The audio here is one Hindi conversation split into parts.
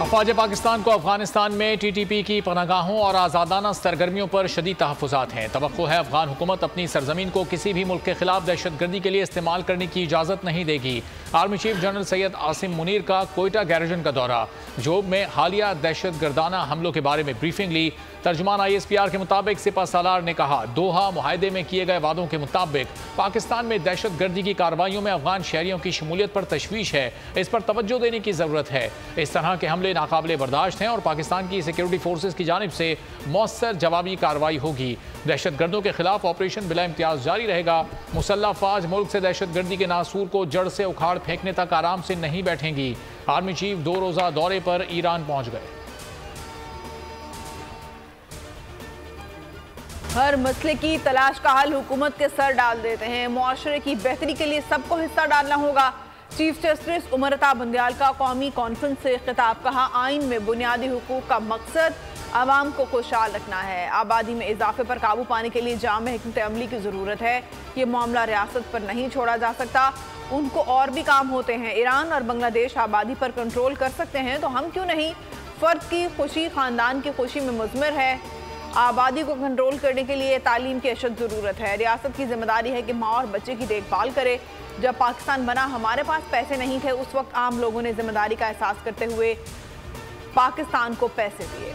अफवाज पाकिस्तान को अफगानिस्तान में TTP की पनाहगाहों और आज़ादाना सरगर्मियों पर शदीद तहफ़्फ़ुज़ात हैं। तवक्को है अफगान हुकूमत अपनी सरजमीन को किसी भी मुल्क के खिलाफ दहशतगर्दी के लिए इस्तेमाल करने की इजाज़त नहीं देगी। Army chief general Syed Asim Munir का कोयटा गैरिजन का दौरा, जोब में हालिया दहशतगर्दाना हमलों के बारे में ब्रीफिंग ली। तर्जुमान ISPR के मुताबिक सिपा सालार ने कहा, दोहा मुआहदे में किए गए वादों के मुताबिक पाकिस्तान में दहशतगर्दी की कार्रवाइयों में अफगान शहरियों की शमूलियत पर तशवीश है। इस पर तवज्जो देने की ज़रूरत है। इस तरह के हमले नाकाबिले बर्दाश्त हैं और पाकिस्तान की सिक्योरिटी फोर्सेज की जानिब से मौसर जवाबी कार्रवाई होगी। दहशतगर्दों के खिलाफ ऑपरेशन बिला इम्तियाज जारी रहेगा। मुसल्लह अफवाज मुल्क से दहशतगर्दी के नासूर को जड़ से उखाड़ फेंकने तक आराम से नहीं बैठेंगी। आर्मी चीफ 2 रोज़ा दौरे पर ईरान पहुंच गए। हर मसले की तलाश का हल हुकूमत के सर डाल देते हैं। मुआशरे की बेहतरी के लिए सबको हिस्सा डालना होगा। चीफ जस्टिस उमरता बंदयाल का कौमी कॉन्फ्रेंस से खिताब, कहा आइन में बुनियादी हुकूक का मकसद आवाम को खुशहाल रखना है। आबादी में इजाफे पर काबू पाने के लिए जाम हिकमत अमली की ज़रूरत है। ये मामला रियासत पर नहीं छोड़ा जा सकता, उनको और भी काम होते हैं। ईरान और बांग्लादेश आबादी पर कंट्रोल कर सकते हैं तो हम क्यों नहीं। फ़र्द की खुशी ख़ानदान की खुशी में मुज़मर है। आबादी को कंट्रोल करने के लिए तालीम की अशद ज़रूरत है। रियासत की जिम्मेदारी है कि माँ और बच्चे की देखभाल करे। जब पाकिस्तान बना हमारे पास पैसे नहीं थे, उस वक्त आम लोगों ने जिम्मेदारी का एहसास करते हुए पाकिस्तान को पैसे दिए।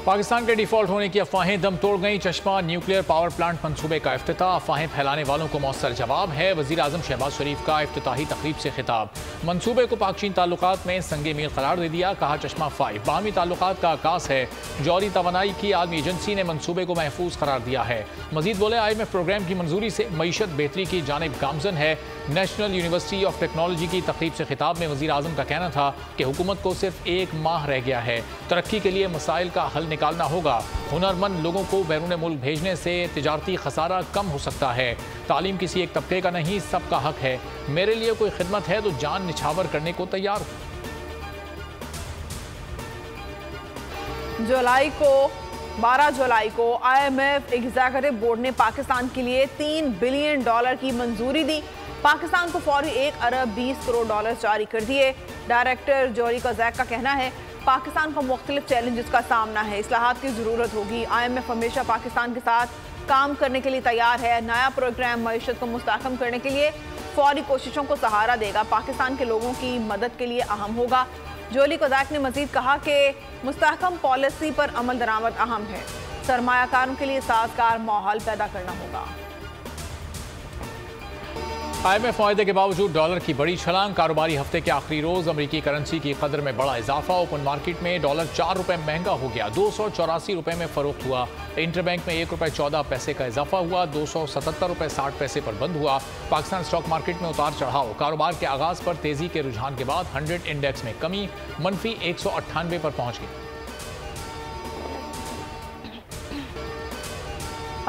पाकिस्तान के डिफॉल्ट होने की अफवाहें दम तोड़ गई। चश्मा न्यूक्लियर पावर प्लांट मंसूबे का इफ्तिताह, अफवाहें फैलाने वालों को मौसर जवाब है। वज़ीर आज़म शहबाज शरीफ का इफ्तिताही तकरीब से खिताब, मंसूबे को पाक चीन ताल्लुकात में संगे मील करार दे दिया। कहा चश्मा 5 बाहमी ताल्लुकात का आकाश है। जौहरी तवानाई की आलमी एजेंसी ने मंसूबे को महफूज करार दिया है। मजीद बोले, IMF प्रोग्राम की मंजूरी से मईशत बेहतरी की जानिब गामजन है। नेशनल यूनिवर्सिटी ऑफ टेक्नोलॉजी की तकरीब से खिताब में वज़ीर आज़म का कहना था कि हुकूमत को सिर्फ 1 माह रह गया है। तरक्की के लिए मसाइल का हल निकालना होगा। हुनरमंद लोगों को बैरून मुल्क भेजने से तिजारती खसारा कम हो सकता है। तालीम किसी एक तबके का नहीं, सबका हक है। मेरे लिए कोई खिदमत है तो जान निछावर करने को तैयार हूं। 12 जुलाई को IMF एग्जीक्यूटिव बोर्ड ने पाकिस्तान के लिए $3 बिलियन की मंजूरी दी। पाकिस्तान को फौरी $1 अरब 20 करोड़ जारी कर दिए। डायरेक्टर जौहरी कज़ैक का कहना है, पाकिस्तान को मुख्तलिफ चैलेंजेस का सामना है, इस्लाहात की ज़रूरत होगी। IMF हमेशा पाकिस्तान के साथ काम करने के लिए तैयार है। नया प्रोग्राम मईशत को मुस्तहकम करने के लिए फौरी कोशिशों को सहारा देगा। पाकिस्तान के लोगों की मदद के लिए अहम होगा। जौहरी कज़ैक ने मजीद कहा कि मुस्तहकम पॉलिसी पर अमल दरामद अहम है। सरमायाकारों के लिए साजगार माहौल पैदा करना होगा। IMF मुआहदे के बावजूद डॉलर की बड़ी छलांग। कारोबारी हफ्ते के आखिरी रोज अमरीकी करेंसी की कदर में बड़ा इजाफा। ओपन मार्केट में डॉलर 4 रुपए महंगा हो गया, 284 रुपए में फरोख्त हुआ। इंटरबैंक में 1 रुपए 14 पैसे का इजाफा हुआ, 277 रुपए 60 पैसे पर बंद हुआ। पाकिस्तान स्टॉक मार्केट में उतार चढ़ाव। कारोबार के आगाज पर तेजी के रुझान के बाद 100 इंडेक्स में कमी, मनफी 198 पर पहुंच गई।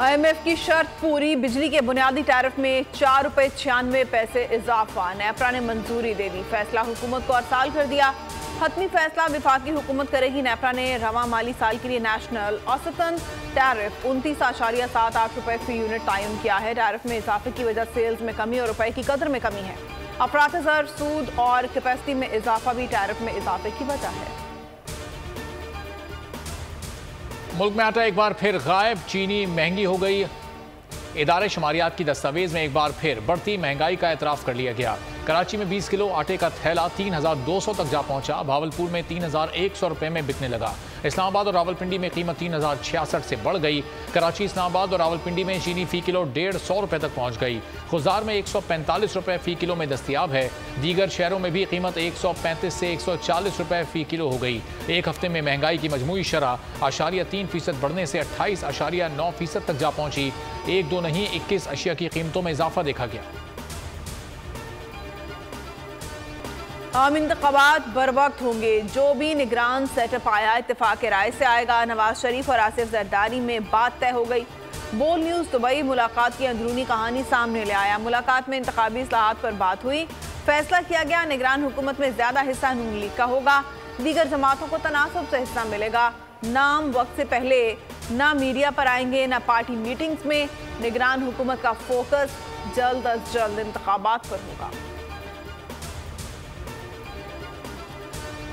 IMF की शर्त पूरी, बिजली के बुनियादी टैरिफ में 4 रुपए 96 पैसे इजाफा। नेपरा ने मंजूरी दे दी, फैसला हुकूमत को अरसाल कर दिया। हतमी फैसला विफाकी हुकूमत करेगी। नेपरा ने रवा माली साल के लिए नेशनल औसतन टैरिफ 29.78 रुपए फी यूनिट तयन किया है। टैरिफ में इजाफे की वजह सेल्स में कमी और रुपए की कदर में कमी है। अफरात ज़र, सूद और कैपेसिटी में इजाफा भी टैरिफ में इजाफे की वजह है। मुल्क में आटा एक बार फिर गायब, चीनी महंगी हो गई। इदारे शुमारियात की दस्तावेज में एक बार फिर बढ़ती महंगाई का एतराफ़ कर लिया गया। कराची में 20 किलो आटे का थैला 3200 तक जा पहुंचा। भावलपुर में 3100 रुपए में बिकने लगा। इस्लामाबाद और रावलपिंडी में कीमत 3066 से बढ़ गई। कराची, इस्लामाबाद और रावलपिंडी में चीनी फी किलो 150 रुपए तक पहुंच गई। खुजार में 145 रुपए फी किलो में दस्तियाब है। दीगर शहरों में भी कीमत 135 से 140 रुपए फी किलो हो गई। एक हफ्ते में महंगाई की मजमूई शरह 0.3% बढ़ने से 28.9% तक जा पहुंची। 1-2 नहीं, 21 अशिया की कीमतों में इजाफा देखा गया। आम इंतखाबात बर वक्त होंगे। जो भी निगरान सेटअप आया इत्तेफाक राय से आएगा। नवाज शरीफ और आसिफ जरदारी में बात तय हो गई। बोल न्यूज़ दुबई मुलाकात की अंदरूनी कहानी सामने ले आया। मुलाकात में इंतखाबी इस्लाहात पर बात हुई। फैसला किया गया निगरान हुकूमत में ज्यादा हिस्सा नून लीग का होगा। दीगर जमातों को तनासब से हिस्सा मिलेगा। नाम वक्त से पहले ना मीडिया पर आएंगे ना पार्टी मीटिंग्स में। निगरान हुकूमत का फोकस जल्द अज जल्द इंतखाबात पर होगा।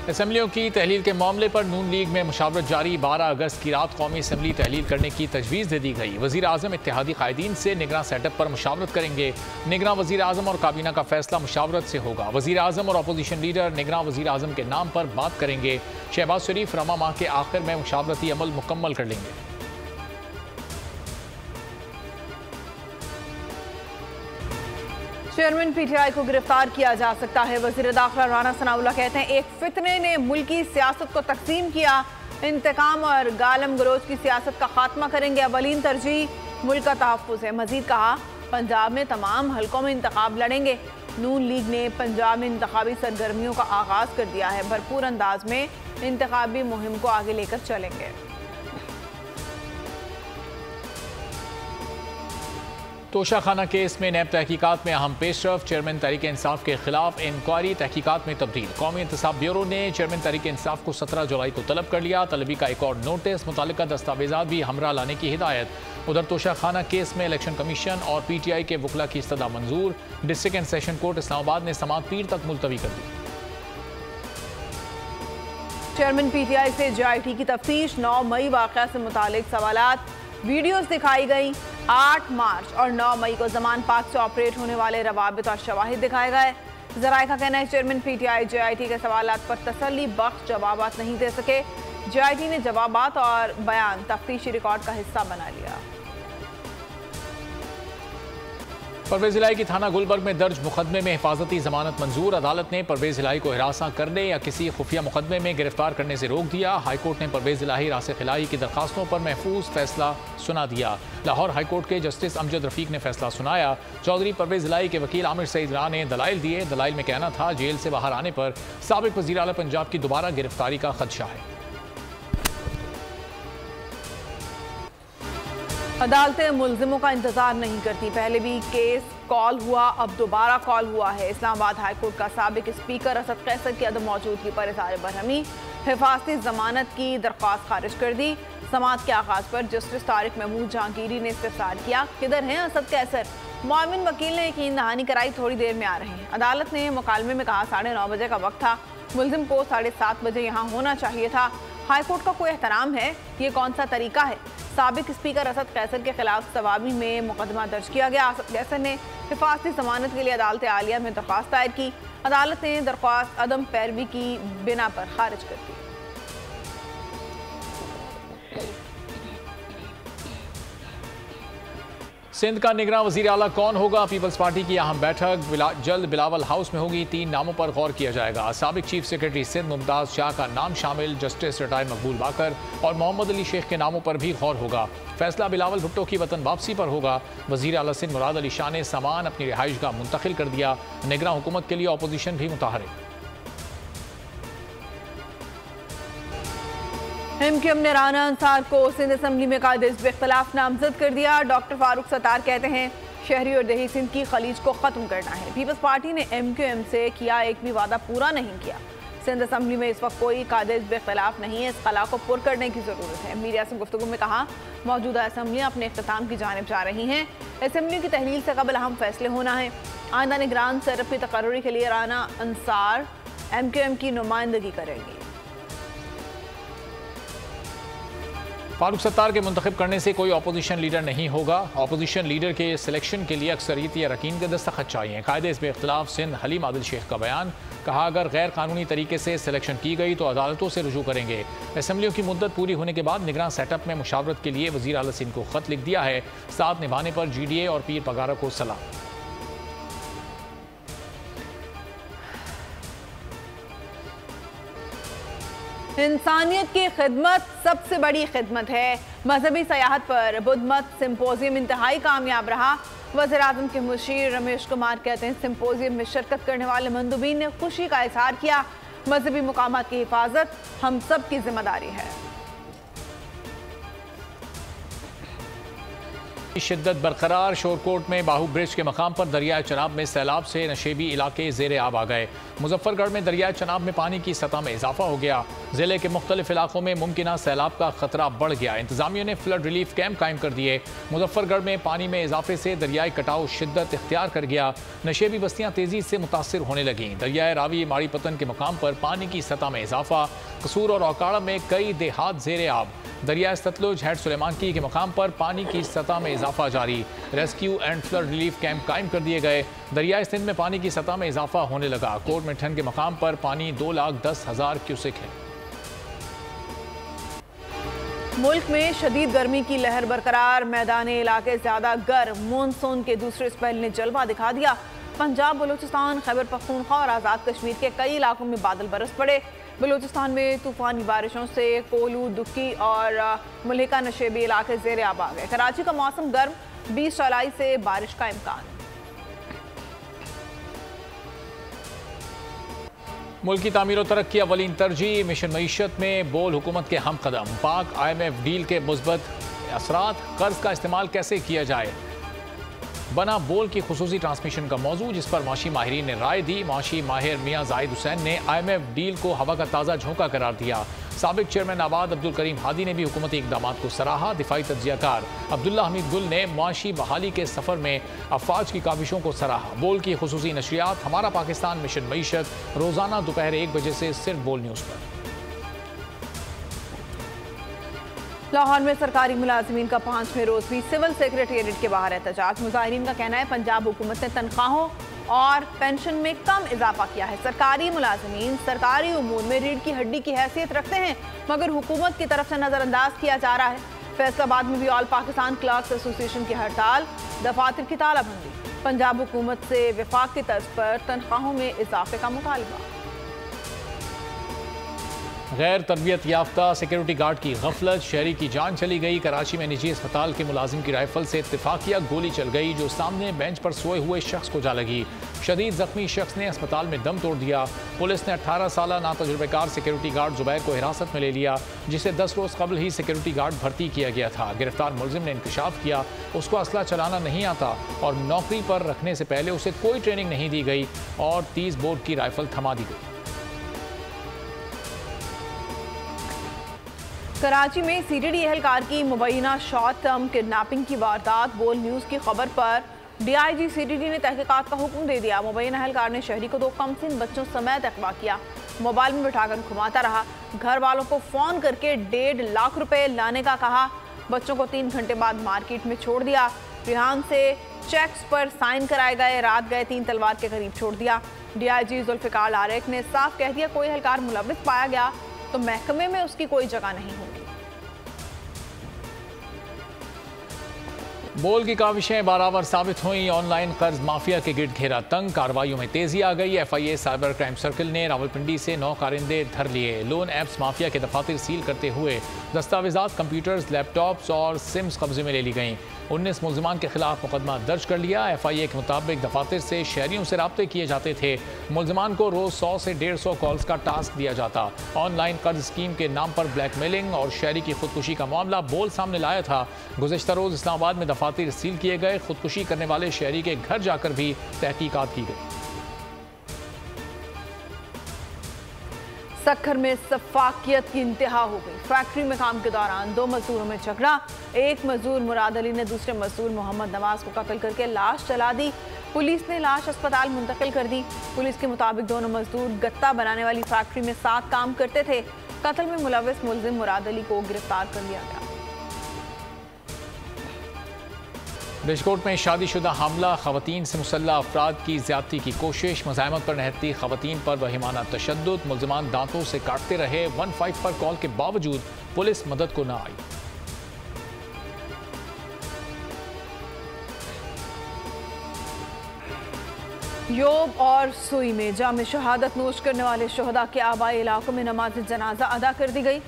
असम्बलियों की तहलील के मामले पर नून लीग में मुशावरत जारी। 12 अगस्त की रात कौमी असम्बली तहलील करने की तजवीज़ दे दी गई। वज़ीर आज़म इत्तेहादी कायदीन से निगरान सेटअप पर मुशावरत करेंगे। निगरान वज़ीर आज़म और काबीना का फैसला मुशावरत से होगा। वज़ीर आज़म और अपोजिशन लीडर निगरान वज़ीर आज़म के नाम पर बात करेंगे। शहबाज शरीफ रमा माह के आखिर में मुशावरती अमल मुकम्मल कर लेंगे। चेयरमैन पीटीआई को गिरफ्तार किया जा सकता है। वज़ीर दाखिला राना सनाउल्लाह कहते हैं एक फितने ने मुल्की सियासत को तकसीम किया। इंतकाम और गालम गलोच की सियासत का खात्मा करेंगे। अवलीन तरजीह मुल्क का तहफ़्फ़ुज़ है। मजीद कहा पंजाब में तमाम हलकों में इंतखाब लड़ेंगे। नून लीग ने पंजाब में इंतखाबी सरगर्मियों का आगाज़ कर दिया है। भरपूर अंदाज में इंतखाबी मुहिम को आगे लेकर चलेंगे। तोशाखाना केस में नैब तहकीकात में अहम पेशरफ। चेयरमैन तहरीक इंसाफ के खिलाफ इंक्वायरी तहकीकात में तब्दील। कौमी इंतसाब ब्यूरो ने चेयरमैन तहरीक इंसाफ को 17 जुलाई को तलब कर लिया। तलबी का एक और नोटिस, मुतालिका दस्तावेजात भी हमरा लाने की हिदायत। उधर तोशाखाना केस में इलेक्शन कमीशन और PTI के वकला की इस्तदा मंजूर। District and session court Islamabad ने समाअत पीर तक मुलतवी कर दी। चेयरमैन PTI से JIT की तफ्तीश। 9 मई वाक़या से मुतालिक सवालात, वीडियोस दिखाई गई। 8 मार्च और 9 मई को जमान पाक से ऑपरेट होने वाले रवाबित और शवाहिद दिखाए गए। ज़राए का कहना है चेयरमैन PTI JIT के सवालात पर तसल्ली बख्श जवाबात नहीं दे सके। JIT ने जवाबात और बयान तफ्तीशी रिकॉर्ड का हिस्सा बना लिया। परवेज इलाही की थाना गुलबर्ग में दर्ज मुकदमे में हिफाजती जमानत मंजूर। अदालत ने परवेज इलाही को हिरासा करने या किसी खुफिया मुकदमे में गिरफ्तार करने से रोक दिया। हाईकोर्ट ने परवेज इलाही रासिख इलाही की दरखास्तों पर महफूज फैसला सुना दिया। लाहौर हाईकोर्ट के जस्टिस अमजद रफीक ने फैसला सुनाया। चौधरी परवेज इलाही के वकील आमिर सईद राना ने दलाइल दिए। दलाइल में कहना था जेल से बाहर आने पर साबिक वज़ीर आला पंजाब की दोबारा गिरफ्तारी का खदशा है। अदालतें मुल्जिमों का इंतजार नहीं करती। पहले भी केस कॉल हुआ, अब दोबारा कॉल हुआ है। इस्लामाबाद हाईकोर्ट का साबिक स्पीकर असद कैसर की अदम मौजूदगी पर इज़हार बरहमी। हिफाजती जमानत की दरख्वास्त खारिज कर दी। समाअत के आगाज पर जस्टिस तारिक महमूद जहांगीरी ने इस्तफसार किया, किधर हैं असद कैसर? मुआविन वकील ने यकीन दहानी कराई, थोड़ी देर में आ रहे हैं। अदालत ने मुकालमे में कहा 9:30 बजे का वक्त था, मुल्जिम को 7:30 बजे यहाँ होना चाहिए था। हाईकोर्ट का कोई एहतराम है? ये कौन सा तरीका है? साबिक स्पीकर असद कैसर के खिलाफ सवाबी में मुकदमा दर्ज किया गया। असद कैसर ने हिफाजती जमानत के लिए अदालत आलिया में दरख्वास्त दायर की। अदालत ने दरख्वास्त अदम पैरवी की बिना पर खारिज कर दी। सिंध का निगरान वज़ीर आला कौन होगा? पीपल्स पार्टी की अहम बैठक जल्द बिलावल हाउस में होगी। 3 नामों पर गौर किया जाएगा। साबिक चीफ सेक्रेटरी सिंध मुमताज़ शाह का नाम शामिल, जस्टिस रिटायर्ड मकबूल बाकर और मोहम्मद अली शेख के नामों पर भी गौर होगा। फैसला बिलावल भुट्टो की वतन वापसी पर होगा। वज़ीर आला सिंध मुराद अली शाह ने सामान अपनी रिहाइशगाह मुंतकिल कर दिया। निगरान हुकूमत के लिए अपोजिशन भी मुताहरिक। MQM ने राना अंसार को सिंध असम्बली में कायदे इख्तलाफ नामजद कर दिया। डॉक्टर फारूक सत्तार कहते हैं शहरी और दही सिंध की खलीज को ख़त्म करना है। पीपल्स पार्टी ने MQM से किया एक भी वादा पूरा नहीं किया। सिंध असम्बली में इस वक्त कोई कायदे इख्तलाफ नहीं है, इस खला को पुर करने की ज़रूरत है। मीडिया से गुफ्तगू में कहा मौजूदा असम्बलियाँ अपने इख्तिताम की जानिब जा रही हैं। असम्बली की तहलील से कबल अहम फैसले होना है। आइंदा निगरान सैरफ की तकर्री के लिए राना अंसार MQM की नुमाइंदगी करेंगी। फारूक सत्तार के मुंतखब करने से कोई अपोजिशन लीडर नहीं होगा। अपोजिशन लीडर के सिलेक्शन के लिए अक्सरियत या रकीन के दस्तखत चाहिए। कायदे इस इख्तलाफ सिंध हलीम आदिल शेख का बयान। कहा अगर गैर कानूनी तरीके से सिलेक्शन की गई तो अदालतों से रुजू करेंगे। असम्बलियों की मुद्दत पूरी होने के बाद निगरान सेटअप में मुशावरत के लिए वज़ीर आला सिंध को खत लिख दिया है। साथ निभाने पर GDA और पीर पगारा को सलाह। इंसानियत की खिदमत सबसे बड़ी खिदमत है। मजहबी सयाहत पर बुद्ध मत सिंपोजियम इंतहाई कामयाब रहा। वज़ीर आज़म के मुशीर रमेश कुमार कहते हैं सिंपोजियम में शिरकत करने वाले मंदूबीन ने खुशी का इजहार किया। मजहबी मुकामात की हिफाजत हम सब की जिम्मेदारी है। शिद्दत बरकरार। शोरकोट में बाहू ब्रिज के मकाम पर दरियाए चनाब में सैलाब से नशेबी इलाके ज़ेरे आब आ गए। मुजफ्फरगढ़ में दरियाए चनाब में पानी की सतह में इजाफा हो गया। जिले के मुख्तलिफ इलाकों में मुमकिन सैलाब का खतरा बढ़ गया। इंतजामिया ने फ्लड रिलीफ कैंप कायम कर दिए। मुजफ्फरगढ़ में पानी में इजाफे से दरियाई कटाव शिद्दत इख्तियार कर गया। नशेबी बस्तियां तेजी से मुतासर होने लगीं। दरियाए रावी माड़ी पतन के मकाम पर पानी की सतह में इजाफा। कसूर और औकाड़ा में कई देहात ज़ेरे आब। दरिया सतलुज हैड सुलेमानकी के मकाम पर पानी की सतह में इजाफा जारी। Rescue and flood relief camp कायम कर दिए गए। दरिया सिंध में पानी की सतह में इजाफा होने लगा। कोट में ठन के मकाम पर पानी 2,10,000 क्यूसेक है। मुल्क में शदीद गर्मी की लहर बरकरार। मैदानी इलाके ज्यादा गर्म। मानसून के दूसरे स्पेल ने जलवा दिखा दिया। पंजाब, बलूचिस्तान, खैबर पख्तूनख्वा और आज़ाद कश्मीर के कई इलाकों में बादल बरस पड़े। बलूचिस्तान में तूफानी बारिशों से कोलू, दुक्की और मुल्हिका नशेबी इलाके ज़ेरे आब आ गए। कराची का मौसम गर्म, 20 जुलाई से बारिश का इम्कान। मुल्क की तामीर और तरक्की अवलीन तरजीह। मिशन मईशत में बोल हुकूमत के हम कदम। पाक IMF डील के मुस्बत असरात। कर्ज का इस्तेमाल कैसे किया जाए बना बोल की खुसूसी ट्रांसमिशन का मौजू, जिस पर माशी माहिरीन ने राय दी। माशी माहिर मियाँ जाहिद हुसैन ने IMF डील को हवा का ताज़ा झोंका करार दिया। साबिक चेयरमैन नाबार्ड अब्दुल करीम हादी ने भी हुकूमती इकदाम को सराहा। दिफाई तज्जियाकार अब्दुल्ला हमीद गुल ने माशी बहाली के सफ़र में अफवाज की काविशों को सराहा। बोल की खुसूसी नशरियात हमारा पाकिस्तान, मिशन मईशत, रोज़ाना दोपहर 1 बजे से सिर्फ बोल न्यूज़ पर। लाहौर में सरकारी मुलाजमीन का 5वें रोज भी सिविल सेक्रेटेरिएट के बाहर एहतजाज। मुजाहिरीन का कहना है पंजाब हुकूमत ने तनख्वाहों और पेंशन में कम इजाफा किया है। सरकारी मुलाजमीन सरकारी उमूर में रीढ़ की हड्डी की हैसियत रखते हैं, मगर हुकूमत की तरफ से नजरअंदाज किया जा रहा है। फैसलाबाद में भी ऑल पाकिस्तान क्लर्क्स एसोसिएशन की हड़ताल, दफातर की तालाबंदी। पंजाब हुकूमत से विफाक की तर्ज पर तनख्वाहों में इजाफे का मुतालबा। गैर तरबियत याफ्ता सिक्योरिटी गार्ड की गफलत, शहरी की जान चली गई। कराची में निजी अस्पताल के मुलाजिम की राइफल से इत्तेफाकिया गोली चल गई, जो सामने बेंच पर सोए हुए शख्स को जा लगी। शदीद जख्मी शख्स ने अस्पताल में दम तोड़ दिया। पुलिस ने 18 साल नातजुर्बेकार सिक्योरिटी गार्ड जुबैर को हिरासत में ले लिया, जिसे 10 रोज कबल ही सिक्योरिटी गार्ड भर्ती किया गया था। गिरफ्तार मुलजिम ने इंकशाफ किया उसको असला चलाना नहीं आता और नौकरी पर रखने से पहले उसे कोई ट्रेनिंग नहीं दी गई और 30 बोर की राइफल थमा दी गई। कराची में CTD एहलकार की मुबैना शॉर्ट टर्म किडनैपिंग की वारदात। बोल न्यूज़ की खबर पर DIG CTD ने तहकीकात का हुक्म दे दिया। मुबैना एहलकार ने शहरी को 2 कमसिन बच्चों समेत अगवा किया, मोबाइल में बिठाकर घुमाता रहा, घर वालों को फ़ोन करके 1.5 लाख रुपए लाने का कहा। बच्चों को 3 घंटे बाद मार्केट में छोड़ दिया। रिहान से चेक्स पर साइन कराए गए, रात गए 3 तलवार के करीब छोड़ दिया। DIG जुल्फ़िकार आरिक ने साफ कह दिया कोई एहलकार मुलव्विस पाया गया तो महकमे में उसकी कोई जगह नहीं होगी। बोल की काविशें बारावर साबित हुई। ऑनलाइन कर्ज माफिया के गिर्द घेरा तंग, कार्रवाइयों में तेजी आ गई। FIA साइबर क्राइम सर्कल ने रावलपिंडी से 9 कारिंदे धर लिए। लोन एप्स माफिया के दफातर सील करते हुए दस्तावेजात, कंप्यूटर्स, लैपटॉप्स और सिम्स कब्जे में ले ली गईं। 19 मुलजिमान के खिलाफ मुकदमा दर्ज कर लिया। FIA के मुताबिक दफातर से शहरियों से राब्ते किए जाते थे। मुलजिमान को रोज 100 से 150 कॉल्स का टास्क दिया जाता। ऑनलाइन कर्ज स्कीम के नाम पर ब्लैकमेलिंग और शहरी की खुदकुशी का मामला बोल सामने लाया था। गुज़िश्ता रोज इस्लामाबाद में दफातर सील किए गए। खुदकुशी करने वाले शहरी के घर जाकर भी तहकीकात की गई। सक्खर में सफाकियत की इंतहा हो गई। फैक्ट्री में काम के दौरान 2 मजदूरों में झगड़ा। एक मजदूर मुराद अली ने दूसरे मजदूर मोहम्मद नवाज को कत्ल करके लाश जला दी। पुलिस ने लाश अस्पताल मुंतकिल कर दी। पुलिस के मुताबिक दोनों मजदूर गत्ता बनाने वाली फैक्ट्री में साथ काम करते थे। कत्ल में मुलव्विस मुलजिम मुराद अली को गिरफ्तार कर लिया गया। बिशकोट में शादीशुदा हमला, खवातीन से मुसल्लह अफराद की ज्यादती की कोशिश, मज़ाहमत पर रहती खवातीन पर वहीमाना तशद्दुद, मुलजिमान दांतों से काटते रहे। 15 पर कॉल के बावजूद पुलिस मदद को न आई। योब और सुई में जाम शहादत नोश करने वाले शहदा के आबाई इलाकों में नमाज जनाजा अदा कर दी गई।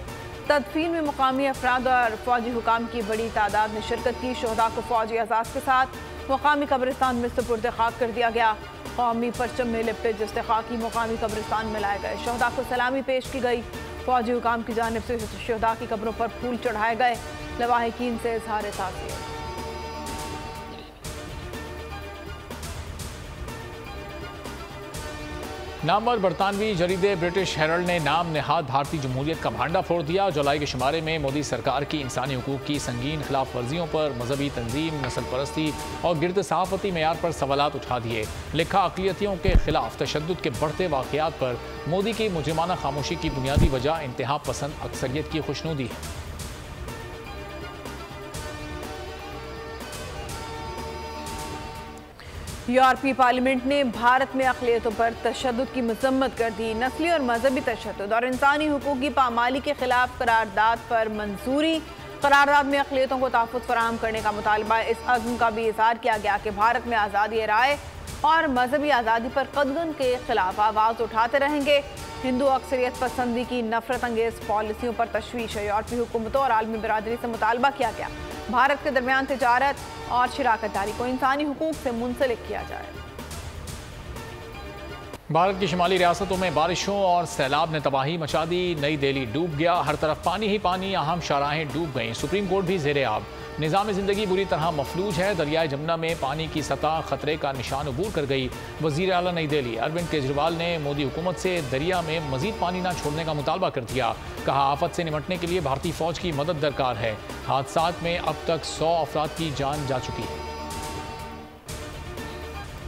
तदफीन में मुकामी अफराद और फौजी हुकाम की बड़ी तादाद ने शिरकत की। शहदा को फौजी एजाज के साथ मुकामी कब्रिस्तान में सुपुर्द खाक कर दिया गया। कौमी परचम में लिपटे जिससे खाकी मुकामी कब्रिस्तान में लाए गए। शहदा को सलामी पेश की गई। फौजी हुकाम की जानिब से शहदा की कब्रों पर फूल चढ़ाए गए। लवाहिकीन से इजहार ताज़ियत। नामवर बरतानवी जरीदे ब्रिटिश हेरल्ड ने नाम नेहाद भारतीय जमहूरियत का भांडा फोड़ दिया। जुलाई के शुमारे में मोदी सरकार की इंसानी हुकूक की संगीन खिलाफ वर्जियों पर मजहबी तंजीम, नस्ल परस्ती और गिरद सहाफती मेयार पर सवालात उठा दिए। लिखा, अक़लियतियों के खिलाफ तशद्दुद के बढ़ते वाक़यात पर मोदी की मुजरिमाना खामोशी की बुनियादी वजह इंतहा पसंद अक्सरियत की खुशनुदी है। यूरोपीय पार्लियामेंट ने भारत में अक़लियतों पर तशद्दुद की मज़म्मत कर दी। नस्ली और मजहबी तशद्दुद और इंसानी हुकूक की पामाली के खिलाफ करारदाद पर मंजूरी। करारदाद में अक़लियतों को तहफ़्फ़ुज़ फराहम करने का मुतालबा। इस अज़्म का भी इज़हार किया गया कि भारत में आज़ादी राय और मजहबी आज़ादी पर कदगन के खिलाफ आवाज़ उठाते रहेंगे। हिंदू अक्सरियत पसंदी की नफरत अंगेज़ पॉलिसियों पर तशवीश है। यूरोपीय हुकूमतों और आलमी बिरादरी से मुतालबा किया गया भारत के दरमियान तिजारत और शराकतदारी को इंसानी हुकूक से मुंसलिक किया जाए। भारत की शुमाली रियासतों में बारिशों और सैलाब ने तबाही मचा दी। नई दिल्ली डूब गया, हर तरफ पानी ही पानी, अहम शाहराहें डूब गईं। सुप्रीम कोर्ट भी ज़ेरे आब। निज़ाम ज़िंदगी बुरी तरह मफलूज है। दरियाए जमुना में पानी की सतह खतरे का निशान अबूर कर गई। वज़ीर आला नई दिल्ली अरविंद केजरीवाल ने मोदी हुकूमत से दरिया में मजीद पानी न छोड़ने का मुतालबा कर दिया। कहा, आफत से निपटने के लिए भारतीय फ़ौज की मदद दरकार है। हादसात में अब तक 100 अफराद की जान जा चुकी है।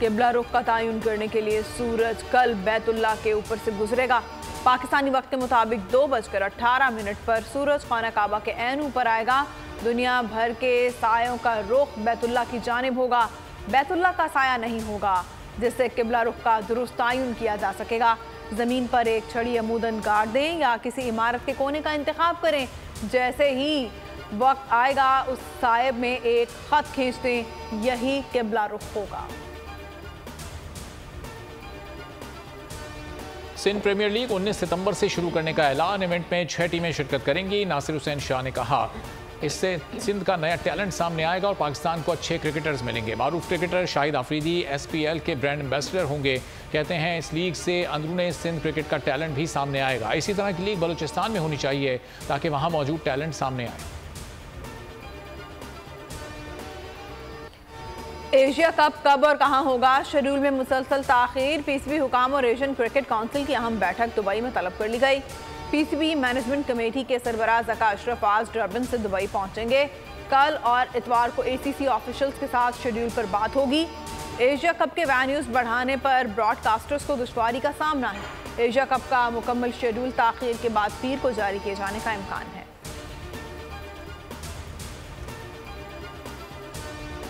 किबला रुख का तयन करने के लिए सूरज कल बैतुल्लाह के ऊपर से गुजरेगा। पाकिस्तानी वक्त के मुताबिक 2:18 पर सूरज खाना काबा के ऐन ऊपर आएगा। दुनिया भर के सायों का रुख बैतुल्लाह की जानिब होगा। बैतुल्लाह का साया नहीं होगा जिससे किबला रुख का दुरुस्त तयन किया जा सकेगा। ज़मीन पर एक छड़ी अमूदन गाड़ दें या किसी इमारत के कोने का इंतखाब करें। जैसे ही वक्त आएगा उस सायब में एक खत खींच दें, यही किबला रुख होगा। सिंध प्रीमियर लीग 19 सितंबर से शुरू करने का ऐलान। इवेंट में 6 टीमें शिरकत करेंगी। नासिर हुसैन शाह ने कहा, इससे सिंध का नया टैलेंट सामने आएगा और पाकिस्तान को अच्छे क्रिकेटर्स मिलेंगे। मारूफ क्रिकेटर शाहिद आफरीदी SPL के ब्रांड एम्बेसडर होंगे। कहते हैं इस लीग से अंदरूने सिंध क्रिकेट का टैलेंट भी सामने आएगा। इसी तरह की लीग बलूचिस्तान में होनी चाहिए ताकि वहाँ मौजूद टैलेंट सामने आए। एशिया कप कब और कहां होगा? शेड्यूल में मुसलसल ताखीर। PCB हुकाम और एशियन क्रिकेट काउंसिल की अहम बैठक दुबई में तलब कर ली गई। PCB मैनेजमेंट कमेटी के सरबराह ज़का अशरफ आज डरबन से दुबई पहुंचेंगे। कल और इतवार को ACC ऑफिशियल्स के साथ शेड्यूल पर बात होगी। एशिया कप के वेन्यूज बढ़ाने पर ब्रॉडकास्टर्स को दुश्वारी का सामना है। एशिया कप का मुकम्मल शेड्यूल ताखीर के बाद पीर को जारी किए जाने का इम्कान है।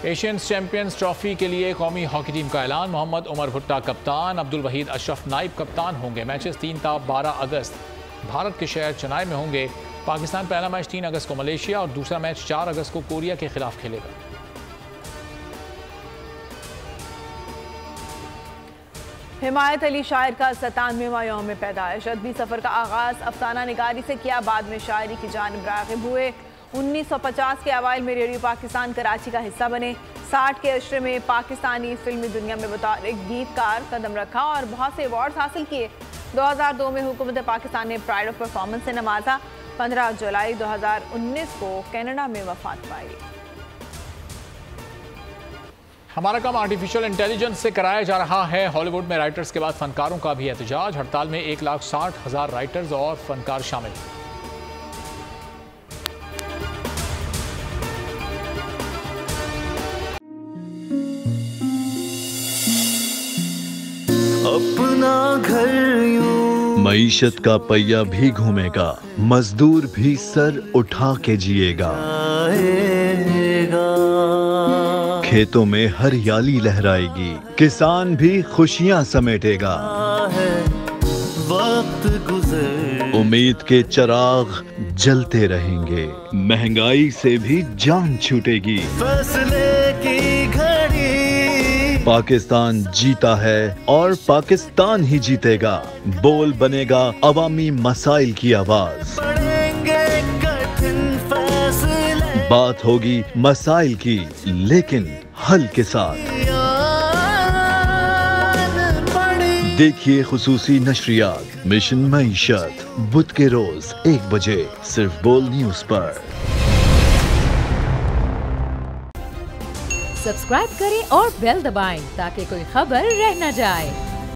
एशियन चैंपियंस ट्रॉफी के लिए कौमी हॉकी टीम का ऐलान। मोहम्मद उमर भुट्टा कप्तान, अब्दुल वहीद अशरफ नाइब कप्तान होंगे। मैचेस 3 ta 12 अगस्त भारत के शहर चेन्नई में होंगे। पाकिस्तान पहला मैच 3 अगस्त को मलेशिया और दूसरा मैच 4 अगस्त को कोरिया के खिलाफ खेलेगा। हिमायत अली शायर का 97वां यौम पैदाइश। अदबी सफ़र का आगाज़ अफसाना निगारी से किया, बाद में शायरी की जानिब राग़िब हुए। 1950 के अवाइल में रेडियो पाकिस्तान कराची का हिस्सा बने। 60 के अशरे में पाकिस्तानी फिल्मी दुनिया में बतौर एक गीतकार कदम रखा और बहुत से अवार्ड्स हासिल किए। 2002 में हुकूमत पाकिस्तान ने प्राइड ऑफ परफॉर्मेंस से नवाजा। 15 जुलाई 2019 को कनाडा में वफात पाई। हमारा काम आर्टिफिशियल इंटेलिजेंस से कराया जा रहा है। हॉलीवुड में राइटर्स के बाद फनकारों का भी एहतजाज। हड़ताल में 1,60,000 राइटर्स और फनकार शामिल। अपना घर यूं मईशत का पहिया भी घूमेगा, मजदूर भी सर उठा के जिएगा। खेतों में हरियाली लहराएगी, किसान भी खुशियां समेटेगा। वक्त गुजर उम्मीद के चिराग जलते रहेंगे, महंगाई से भी जान छूटेगी। फैसले की घड़ी पाकिस्तान जीता है और पाकिस्तान ही जीतेगा। बोल बनेगा अवामी मसाइल की आवाज। कठिन फैसले बात होगी मसाइल की, लेकिन हल के साथ। देखिए खुसूसी नशरियात मिशन मईशत बुध के रोज 1 बजे सिर्फ बोल न्यूज पर। सब्सक्राइब करें और बेल दबाएं ताकि कोई खबर रह न जाए।